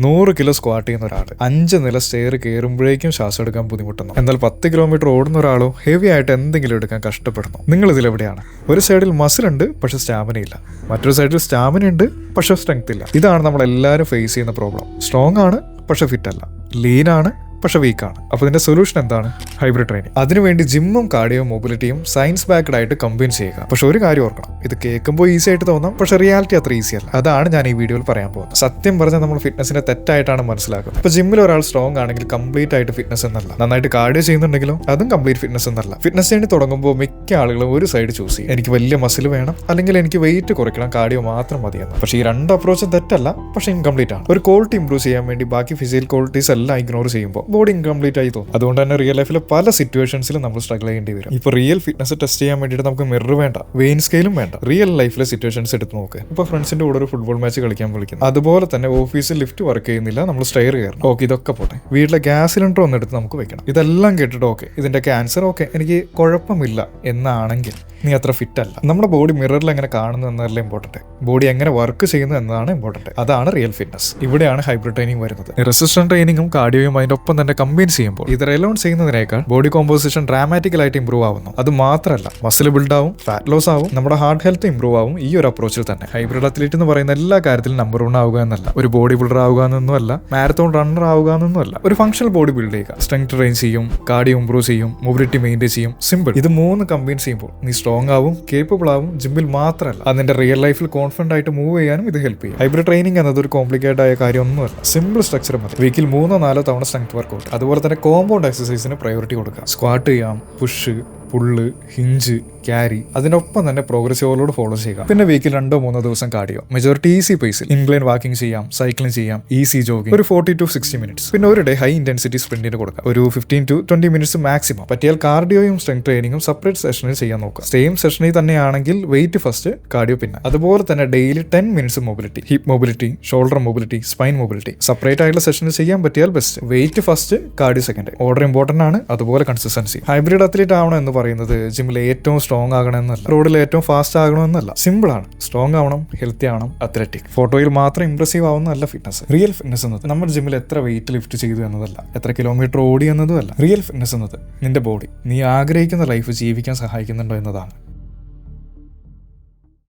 100 kilo squat ചെയ്യുന്ന ഒരാൾ 5 നില സ്റ്റെയർ കയറുമ്പോഴേക്കും ശ്വാസം എടുക്കാൻ ബുദ്ധിമുട്ടുന്നു. എന്നാൽ 10 കിലോമീറ്റർ ഓടുന്ന ഒരാളോ ഹെവി ആയിട്ട് എന്തെങ്കിലും എടുക്കാൻ കഷ്ടപ്പെടുന്നു. നിങ്ങൾ ഇതിലെവിടെയാണ്? ഒരു സൈഡിൽ മസിൽ ഉണ്ട്, പക്ഷെ സ്റ്റാമിന ഇല്ല. മറ്റൊരു സൈഡിൽ സ്റ്റാമിന ഉണ്ട്, പക്ഷെ സ്ട്രെങ്ത് ഇല്ല. ഇതാണ് നമ്മളെല്ലാവരും ഫേസ് ചെയ്യുന്ന പ്രോബ്ലം. സ്ട്രോങ് ആണ്, പക്ഷെ ഫിറ്റ് അല്ല. ലീനാണ്, പക്ഷെ വീക്കാണ്. അപ്പോൾ ഇതിന്റെ സൊല്യൂഷൻ എന്താണ്? Hybrid training. അതിനുവേണ്ടി ജിമ്മും കാർഡിയോ മൊബിലിറ്റിയും സയൻസ് ബാക്ക്ഡ് ആയിട്ട് കമ്പൈൻ ചെയ്യുക. പക്ഷെ ഒരു കാര്യം ഓർക്കണം, ഇത് കേൾക്കുമ്പോൾ ഈസി ആയിട്ട് തോന്നാം, പക്ഷെ റിയാലിറ്റി അത്ര ഈസി അല്ല. അതാണ് ഞാൻ ഈ വീഡിയോയിൽ പറയാൻ പോകുന്നത്. സത്യം പറഞ്ഞാൽ നമ്മൾ ഫിറ്റ്നസിനെ തെറ്റായിട്ടാണ് മനസ്സിലാക്കുന്നത്. ഇപ്പോൾ ജിമ്മിൽ ഒരാൾ സ്ട്രോങ് ആണെങ്കിൽ കംപ്ലീറ്റ് ആയിട്ട് ഫിറ്റ്നസ് എന്നല്ല. നന്നായിട്ട് കാർഡിയോ ചെയ്യുന്നുണ്ടെങ്കിലും അതും കംപ്ലീറ്റ് ഫിറ്റ്നസ് എന്നല്ല. ഫിറ്റ്നസ് ചെയ്യേണ്ടി തുടങ്ങുമ്പോൾ മിക്ക ആളുകളും ഒരു സൈഡ് ചൂസ് ചെയ്യും. എനിക്ക് വലിയ മസിൽ വേണം, അല്ലെങ്കിൽ എനിക്ക് വെയിറ്റ് കുറയ്ക്കണം, കാർഡിയോ മാത്രം മതിയെന്ന്. പക്ഷേ ഈ രണ്ട് അപ്രോച്ചും തെറ്റല്ല, പക്ഷെ ഇൻകംപ്ലീറ്റ് ആണ്. ഒരു ക്വാളിറ്റി ഇംപ്രൂവ് ചെയ്യാൻ വേണ്ടി ബാക്കി ഫിസിക്കൽ ക്വാളിറ്റീസ് എല്ലാം ഇഗ്നോർ ചെയ്യുമ്പോൾ ബോഡി ഇൻകംപ്ലീറ്റ് ആയി തോന്നും. അതുകൊണ്ട് തന്നെ റിയൽ ലൈഫിൽ പല സിറ്റുവേഷൻസിലും നമ്മൾ സ്ട്രഗിൾ ചെയ്യേണ്ടി വരും. ഇപ്പോൾ റിയൽ ഫിറ്റ്നസ് ടെസ്റ്റ് ചെയ്യാൻ വേണ്ടിയിട്ട് നമുക്ക് മിറർ വേണ്ട, വെയിൻ സ്കെയിലും വേണ്ട. റിയൽ ലൈഫിലെ സിറ്റുവേഷൻസ് എടുത്ത് നോക്ക്. ഇപ്പോൾ ഫ്രണ്ട്സിന്റെ കൂടെ ഒരു ഫുട്ബോൾ മാച്ച് കളിക്കാൻ വിളിക്കുന്നു. അതുപോലെ തന്നെ ഓഫീസിൽ ലിഫ്റ്റ് വർക്ക് ചെയ്യുന്നില്ല, നമ്മൾ സ്റ്റെയർ കയറണം. ഓക്കെ, ഇതൊക്കെ പോട്ടെ. വീട്ടിലെ ഗ്യാസ് സിലിണ്ടർ ഒന്നെടുത്ത് നമുക്ക് വെക്കണം. ഇതെല്ലാം കേട്ടിട്ട് ഓക്കെ, ഇതിന്റെ ക്യാൻസർ ഓക്കെ, എനിക്ക് കുഴപ്പമില്ല എന്നാണെങ്കിൽ നീ അത്ര ഫിറ്റ് അല്ല. നമ്മുടെ ബോഡി മിററിൽ എങ്ങനെ കാണുന്നു എന്നല്ല ഇമ്പോർട്ടന്റ്, ബോഡി എങ്ങനെ വർക്ക് ചെയ്യുന്നു എന്നതാണ് ഇമ്പോർട്ടന്റ്. അതാണ് റിയൽ ഫിറ്റ്നസ്. ഇവിടെയാണ് ഹൈബ്രിഡ് ട്രെയിനിങ് വരുന്നത്. റെസിസ്റ്റന്റ് ട്രെയിനിങ്ങും കാർഡിയോയും അതിന്റെ ഒപ്പം തന്നെ കമ്പൈൻ ചെയ്യുമ്പോൾ ഇത് എലോൺ ചെയ്യുന്നതിനേക്കാൾ ബോഡി കോമ്പോസിഷൻ ഡ്രാമാറ്റിക്കലായിട്ട് ഇംപ്രൂവ് ആവുന്നു. അത് മാത്രമല്ല, മസിൽ ബിൽഡ് ആവും, ഫാറ്റ് ലോസ് ആവും, നമ്മുടെ ഹാർട്ട് ഹെൽത്ത് ഇംപ്രൂവ് ആവും. ഈ ഒരു അപ്രോച്ചിൽ തന്നെ ഹൈബ്രിഡ് അത്ലീറ്റ് എന്ന് പറയുന്ന എല്ലാ കാര്യത്തിലും നമ്പർ 1 ആവുക എന്നല്ല, ഒരു ബോഡി ബിൽഡർ ആവുക എന്നൊന്നുമല്ല, മാരത്തോൺ റണ്ണർ ആവുക എന്നൊന്നുമല്ല, ഒരു ഫങ്ഷണൽ ബോഡി ബിൽഡ് ചെയ്യുക. സ്ട്രെങ്ത് ട്രെയിൻ ചെയ്യും, കാർഡിയോ ഇംപ്രൂവ് ചെയ്യും, മൊബിലിറ്റി മെയിൻറ്റെയിൻ ചെയ്യും. സിമ്പിൾ. ഇത് 3 കമ്പൈൻ ചെയ്യുമ്പോൾ നീ സ്ട്രോങ് ആവും, കേപ്പബിൾ ആവും. ജിമ്മിൽ മാത്രമല്ല, അതിന്റെ റിയൽ ലൈഫിൽ കോൺഫിഡന്റ് ആയിട്ട് മൂവ് ചെയ്യാനും ഇത് ഹെൽപ്പ് ചെയ്യും. ഹൈബ്രിഡ് ട്രെയിനിങ് എന്നത് ഒരു കോംപ്ലിക്കേറ്റഡ് ആയ കാര്യമൊന്നുമല്ല, സിമ്പിൾ സ്ട്രക്ചർ മതി. വീക്കിൽ 3-4 തവണ സ്ട്രെങ്ത് വർക്കൗട്ട്. അതുപോലെ തന്നെ കോമ്പൗണ്ട് എക്സസൈസിന് പ്രയോറിറ്റി കൊടുക്കുക. സ്ക്വാട്ട് ചെയ്യാം, പുഷ്, പുള്ള്, ഹിഞ്ച്, ക്യാരി. അതിനൊപ്പം തന്നെ പ്രോഗ്രസീവ് ഓവർലോഡ് ഫോളോ ചെയ്യുക. പിന്നെ വീക്കിൽ 2-3 ദിവസം കാർഡിയോ. മെജോറിറ്റി ഈസി പേസിൽ ഇൻക്ലൈൻ വാക്കിംഗ് ചെയ്യാം, സൈക്ലിംഗ് ചെയ്യാം, ഈസി ജോഗിംഗ്, ഒരു 40 to 60 മിനിറ്റ്സ്. പിന്നെ ഒരു ഡേ ഹൈ ഇന്റൻസിറ്റി സ്പ്രിന്റിന് കൊടുക്കുക, ഒരു 15 to 20 മിനിറ്റ്സ് മാക്സിമം. പറ്റിയാൽ കാർഡിയോയും സ്ട്രെങ്ത് ട്രെയിനിങ്ങും സെപ്പറേറ്റ് സെഷനിൽ ചെയ്യാൻ നോക്കുക. സെയിം സെഷനിൽ തന്നെയാണെങ്കിൽ വെയിറ്റ് ഫസ്റ്റ്, കാർഡിയോ പിന്നെ. അതുപോലെ തന്നെ daily 10 minutes mobility, hip mobility, shoulder mobility, spine mobility. Separate ആയിട്ടുള്ള സെഷനിൽ ചെയ്യാൻ പറ്റിയാൽ best. Weight first, cardio second. Order important ആണ്, അതുപോലെ കൺസിസ്റ്റൻസി. ഹൈബ്രിഡ് അത്ലീറ്റ് ആവണം എന്ന് പറയുന്നത് ജിമ്മിൽ ഏറ്റവും സ്ട്രോങ് ആകണമെന്നല്ല, റോഡിൽ ഏറ്റവും ഫാസ്റ്റ് ആകണമെന്നല്ല. സിമ്പിൾ ആണ്. സ്ട്രോങ് ആവണം, ഹെൽത്തി ആവണം, അത്ലറ്റിക്. ഫോട്ടോയിൽ മാത്രം ഇംപ്രസീവ് ആവുന്നതല്ല ഫിറ്റ്നസ്. റിയൽ ഫിറ്റ്നസ് എന്നത് നമ്മുടെ ജിമ്മിൽ എത്ര വെയിറ്റ് ലിഫ്റ്റ് ചെയ്തു എന്നതല്ല, എത്ര കിലോമീറ്റർ ഓടി എന്നതുമല്ല. റിയൽ ഫിറ്റ്നസ് എന്നത് നിന്റെ ബോഡി നീ ആഗ്രഹിക്കുന്ന ലൈഫ് ജീവിക്കാൻ സഹായിക്കുന്നുണ്ടോ എന്നതാണ്.